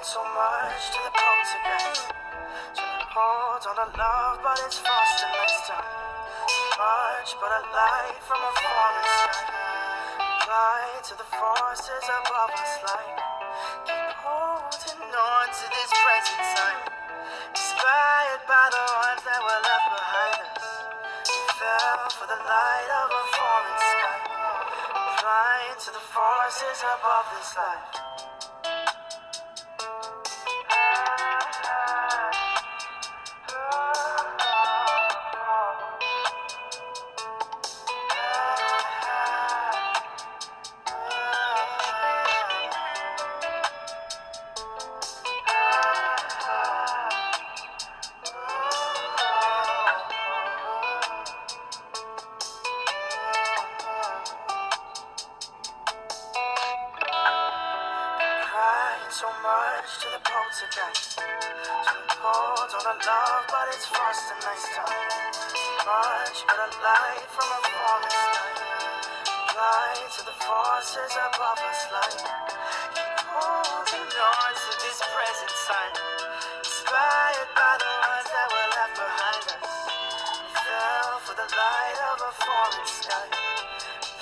So much to the poltergeist. Trying to hold on to love, but it's fast and nice time. Much but a light from a falling sky. Fly to the forces above us like. Keep holding on to this present time. Inspired by the ones that were left behind us. We fell for the light of a falling sky. Flying to the forces above this life. So much to the poltergeist. Trying to hold on to love, but it's fast and nice time. Much but a light from a falling sky. Fly to the forces above us like. Keep holding on to this present time. Inspired by the ones that were left behind us. We fell for the light of a falling sky.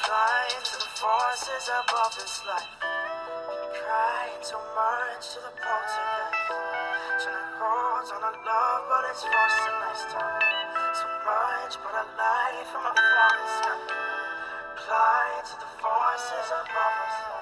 Flying to the forces above this life. Crying so much to the poltergeist. Trying to hold on to love, but it's fast and nice time. So much but a light from a falling sky. Fly to the forces above us.